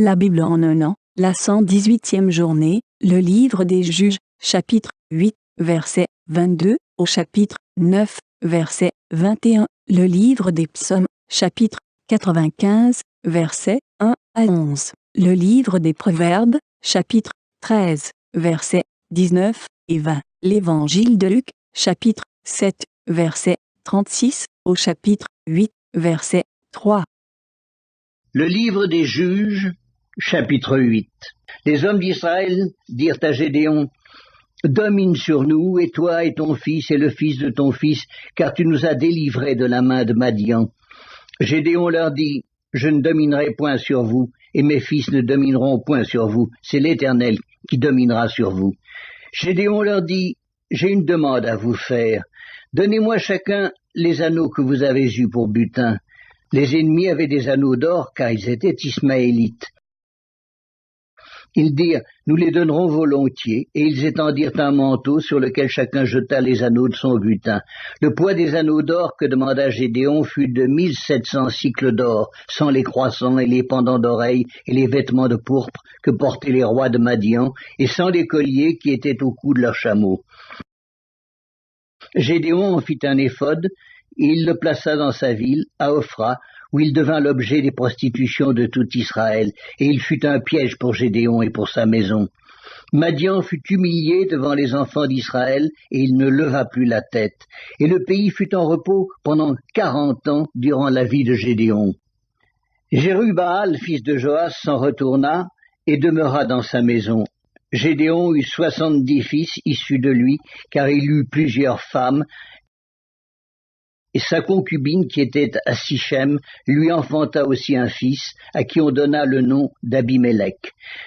La Bible en un an, la 118e journée, le livre des Juges, chapitre 8, verset 22, au chapitre 9, verset 21, le livre des Psaumes, chapitre 95, verset 1 à 11, le livre des Proverbes, chapitre 13, verset 19 et 20, l'évangile de Luc, chapitre 7, verset 36, au chapitre 8, verset 3. Le livre des Juges, chapitre 8. Les hommes d'Israël dirent à Gédéon, « Domine sur nous, et toi et ton fils et le fils de ton fils, car tu nous as délivrés de la main de Madian. » Gédéon leur dit, « Je ne dominerai point sur vous, et mes fils ne domineront point sur vous, c'est l'Éternel qui dominera sur vous. » Gédéon leur dit, « J'ai une demande à vous faire. Donnez-moi chacun les anneaux que vous avez eus pour butin. » Les ennemis avaient des anneaux d'or, car ils étaient ismaélites. Ils dirent, nous les donnerons volontiers, et ils étendirent un manteau sur lequel chacun jeta les anneaux de son butin. Le poids des anneaux d'or que demanda Gédéon fut de 1700 cycles d'or, sans les croissants et les pendants d'oreilles et les vêtements de pourpre que portaient les rois de Madian, et sans les colliers qui étaient au cou de leurs chameaux. Gédéon en fit un éphod, et il le plaça dans sa ville, à Ophra, où il devint l'objet des prostitutions de tout Israël, et il fut un piège pour Gédéon et pour sa maison. Madian fut humilié devant les enfants d'Israël, et il ne leva plus la tête, et le pays fut en repos pendant 40 ans durant la vie de Gédéon. Jérubbaal, fils de Joas, s'en retourna et demeura dans sa maison. Gédéon eut 70 fils issus de lui, car il eut plusieurs femmes, et sa concubine qui était à Sichem lui enfanta aussi un fils, à qui on donna le nom d'Abimélec.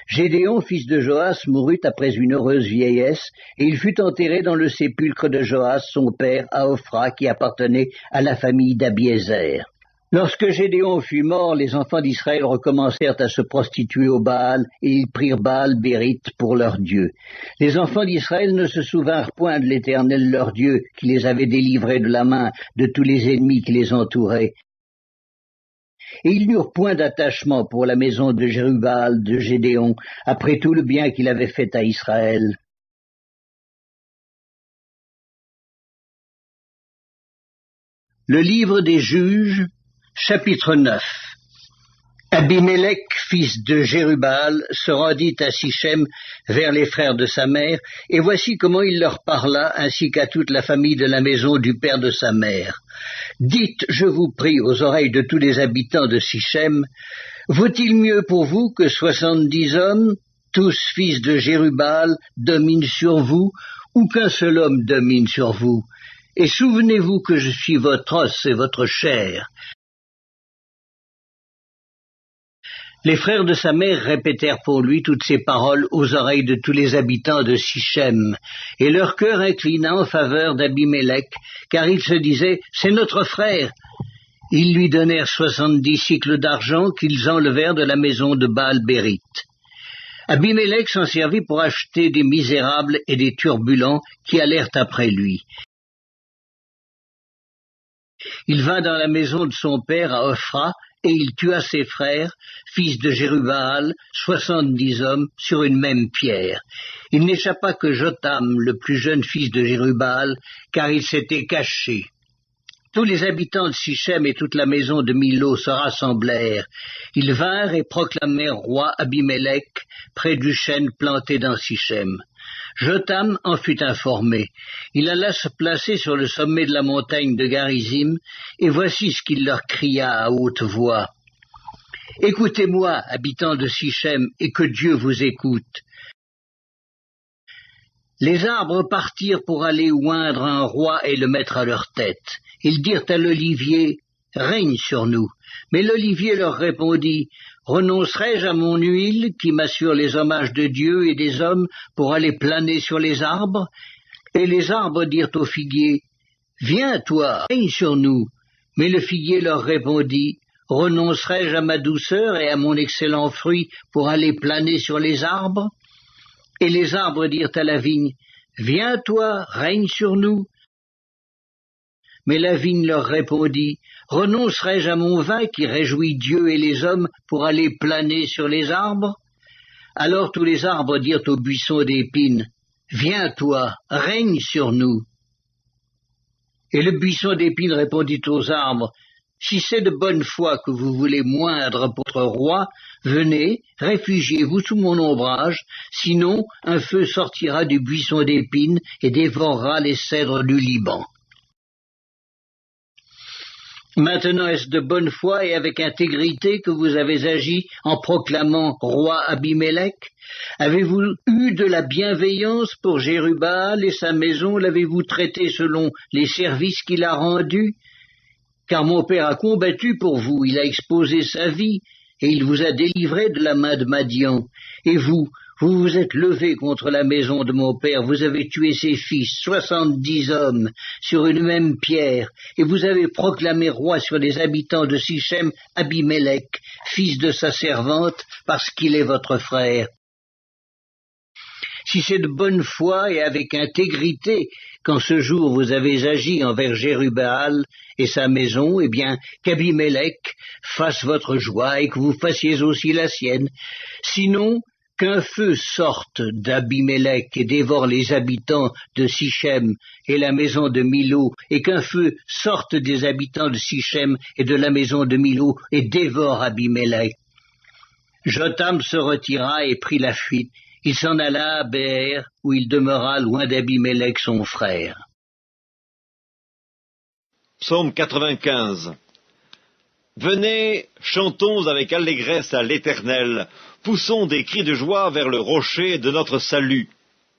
Gédéon, fils de Joas, mourut après une heureuse vieillesse, et il fut enterré dans le sépulcre de Joas, son père, à Ophra, qui appartenait à la famille d'Abiézer. Lorsque Gédéon fut mort, les enfants d'Israël recommencèrent à se prostituer au Baal, et ils prirent Baal-Bérith pour leur Dieu. Les enfants d'Israël ne se souvinrent point de l'Éternel leur Dieu, qui les avait délivrés de la main de tous les ennemis qui les entouraient. Et ils n'eurent point d'attachement pour la maison de Jérubbaal, de Gédéon, après tout le bien qu'il avait fait à Israël. Le livre des Juges, chapitre 9. Abimélec, fils de Jérubbaal, se rendit à Sichem vers les frères de sa mère, et voici comment il leur parla, ainsi qu'à toute la famille de la maison du père de sa mère. Dites, je vous prie, aux oreilles de tous les habitants de Sichem, vaut-il mieux pour vous que 70 hommes, tous fils de Jérubbaal, dominent sur vous, ou qu'un seul homme domine sur vous? Et souvenez-vous que je suis votre os et votre chair. Les frères de sa mère répétèrent pour lui toutes ces paroles aux oreilles de tous les habitants de Sichem, et leur cœur inclina en faveur d'Abimélec, car ils se disaient, c'est notre frère. Ils lui donnèrent 70 cycles d'argent qu'ils enlevèrent de la maison de Baal-Bérith. Abimélec s'en servit pour acheter des misérables et des turbulents qui allèrent après lui. Il vint dans la maison de son père à Ophra, et il tua ses frères, fils de Jérubbaal, 70 hommes, sur une même pierre. Il n'échappa que Jotam, le plus jeune fils de Jérubbaal, car il s'était caché. Tous les habitants de Sichem et toute la maison de Milo se rassemblèrent. Ils vinrent et proclamèrent roi Abimélec près du chêne planté dans Sichem. Jotam en fut informé. Il alla se placer sur le sommet de la montagne de Garizim, et voici ce qu'il leur cria à haute voix. « Écoutez-moi, habitants de Sichem, et que Dieu vous écoute. Les arbres partirent pour aller oindre un roi et le mettre à leur tête. Ils dirent à l'olivier, « Règne sur nous ». Mais l'olivier leur répondit, « Renoncerai-je à mon huile qui m'assure les hommages de Dieu et des hommes pour aller planer sur les arbres ?» Et les arbres dirent au figuier, « Viens, toi, règne sur nous ». Mais le figuier leur répondit, « Renoncerai-je à ma douceur et à mon excellent fruit pour aller planer sur les arbres ?» Et les arbres dirent à la vigne, « Viens, toi, règne sur nous ». Mais la vigne leur répondit, « Renoncerai-je à mon vin qui réjouit Dieu et les hommes pour aller planer sur les arbres ?» Alors tous les arbres dirent au buisson d'épines, « Viens, toi, règne sur nous. » Et le buisson d'épines répondit aux arbres, « Si c'est de bonne foi que vous voulez moindre pour votre roi, venez, réfugiez-vous sous mon ombrage, sinon un feu sortira du buisson d'épines et dévorera les cèdres du Liban. » Maintenant est-ce de bonne foi et avec intégrité que vous avez agi en proclamant roi Abimélec? Avez-vous eu de la bienveillance pour Jérubbaal et sa maison? L'avez-vous traité selon les services qu'il a rendus? Car mon père a combattu pour vous, il a exposé sa vie, et il vous a délivré de la main de Madian. Et vous vous êtes levé contre la maison de mon père, vous avez tué ses fils, 70 hommes, sur une même pierre, et vous avez proclamé roi sur les habitants de Sichem Abimélec, fils de sa servante, parce qu'il est votre frère. Si c'est de bonne foi et avec intégrité qu'en ce jour vous avez agi envers Jérubbaal et sa maison, eh bien qu'Abimélec fasse votre joie et que vous fassiez aussi la sienne. Sinon, qu'un feu sorte d'Abimélec et dévore les habitants de Sichem et la maison de Milo, et qu'un feu sorte des habitants de Sichem et de la maison de Milo et dévore Abimélec. Jotham se retira et prit la fuite. Il s'en alla à Béer, où il demeura loin d'Abimélec son frère. Psaume 95. Venez, chantons avec allégresse à l'Éternel, poussons des cris de joie vers le rocher de notre salut.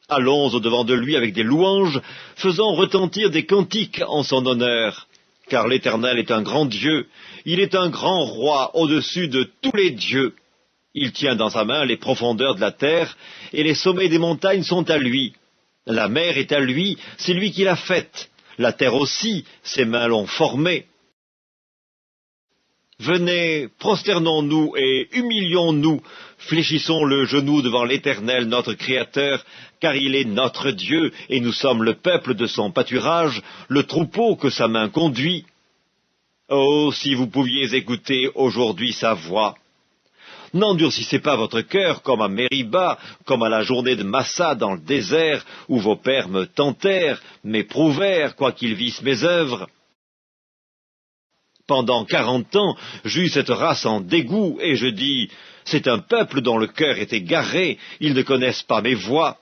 Allons au-devant de lui avec des louanges, faisons retentir des cantiques en son honneur. Car l'Éternel est un grand Dieu, il est un grand roi au-dessus de tous les dieux. Il tient dans sa main les profondeurs de la terre, et les sommets des montagnes sont à lui. La mer est à lui, c'est lui qui l'a faite. La terre aussi, ses mains l'ont formée. Venez, prosternons-nous et humilions-nous, fléchissons le genou devant l'Éternel, notre Créateur, car il est notre Dieu, et nous sommes le peuple de son pâturage, le troupeau que sa main conduit. Oh, si vous pouviez écouter aujourd'hui sa voix! N'endurcissez pas votre cœur comme à Mériba, comme à la journée de Massa dans le désert, où vos pères me tentèrent, m'éprouvèrent, quoiqu'ils vissent mes œuvres. Pendant 40 ans, j'eus cette race en dégoût, et je dis, c'est un peuple dont le cœur est égaré, ils ne connaissent pas mes voies.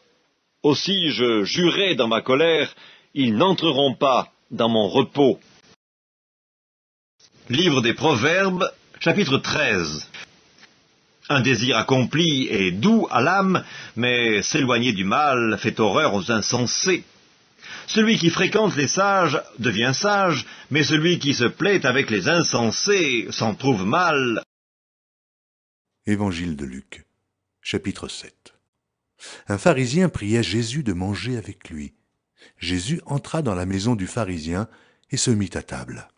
Aussi je jurai dans ma colère, ils n'entreront pas dans mon repos. Livre des Proverbes, chapitre 13. Un désir accompli est doux à l'âme, mais s'éloigner du mal fait horreur aux insensés. Celui qui fréquente les sages devient sage, mais celui qui se plaît avec les insensés s'en trouve mal. Évangile de Luc, chapitre 7. Un pharisien priait Jésus de manger avec lui. Jésus entra dans la maison du pharisien et se mit à table.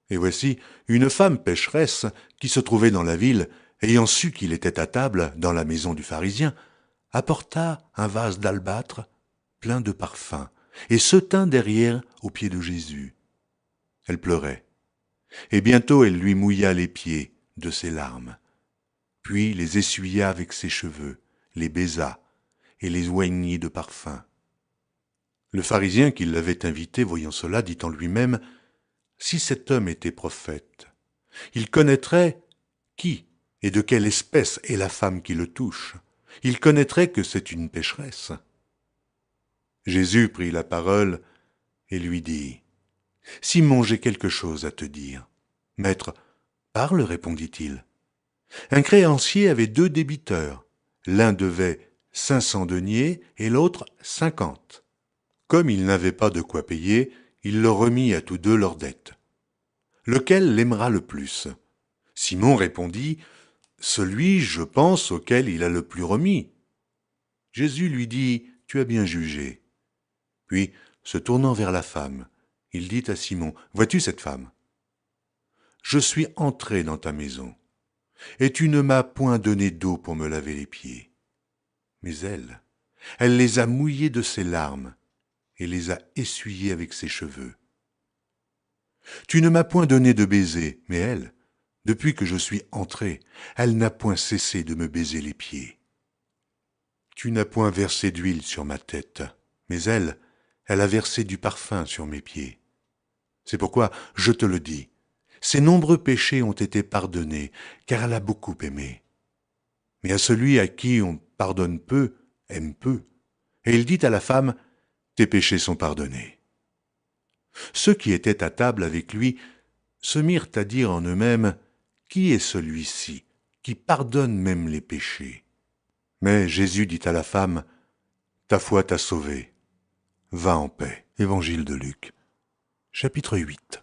Et voici une femme pécheresse qui se trouvait dans la ville, ayant su qu'il était à table dans la maison du pharisien, apporta un vase d'albâtre plein de parfums et se tint derrière aux pieds de Jésus. Elle pleurait, et bientôt elle lui mouilla les pieds de ses larmes, puis les essuya avec ses cheveux, les baisa et les oignit de parfum. Le pharisien qui l'avait invité, voyant cela, dit en lui-même, « Si cet homme était prophète, il connaîtrait qui et de quelle espèce est la femme qui le touche. Il connaîtrait que c'est une pécheresse. » Jésus prit la parole et lui dit, « Simon, j'ai quelque chose à te dire. »« Maître, parle, répondit-il. Un créancier avait 2 débiteurs. L'un devait 500 deniers et l'autre 50. Comme il n'avait pas de quoi payer, il leur remit à tous 2 leurs dettes. Lequel l'aimera le plus? Simon répondit, « Celui, je pense, auquel il a le plus remis. » Jésus lui dit, « Tu as bien jugé. » Puis, se tournant vers la femme, il dit à Simon, « Vois-tu cette femme? Je suis entré dans ta maison, et tu ne m'as point donné d'eau pour me laver les pieds. Mais elle les a mouillés de ses larmes, et les a essuyés avec ses cheveux. Tu ne m'as point donné de baiser, mais elle, depuis que je suis entré, elle n'a point cessé de me baiser les pieds. Tu n'as point versé d'huile sur ma tête, mais elle a versé du parfum sur mes pieds. C'est pourquoi je te le dis, ses nombreux péchés ont été pardonnés, car elle a beaucoup aimé. Mais à celui à qui on pardonne peu, aime peu. Et il dit à la femme, tes péchés sont pardonnés. Ceux qui étaient à table avec lui se mirent à dire en eux-mêmes, qui est celui-ci qui pardonne même les péchés? Mais Jésus dit à la femme, ta foi t'a sauvée. Va en paix. Évangile de Luc. Chapitre 8.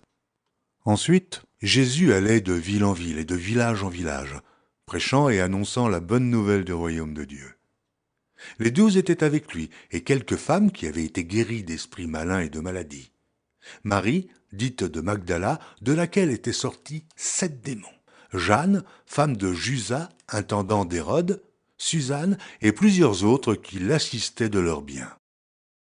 Ensuite, Jésus allait de ville en ville et de village en village, prêchant et annonçant la bonne nouvelle du royaume de Dieu. Les 12 étaient avec lui, et quelques femmes qui avaient été guéries d'esprits malins et de maladies. Marie, dite de Magdala, de laquelle étaient sortis 7 démons. Jeanne, femme de Jusa, intendant d'Hérode, Suzanne et plusieurs autres qui l'assistaient de leurs biens.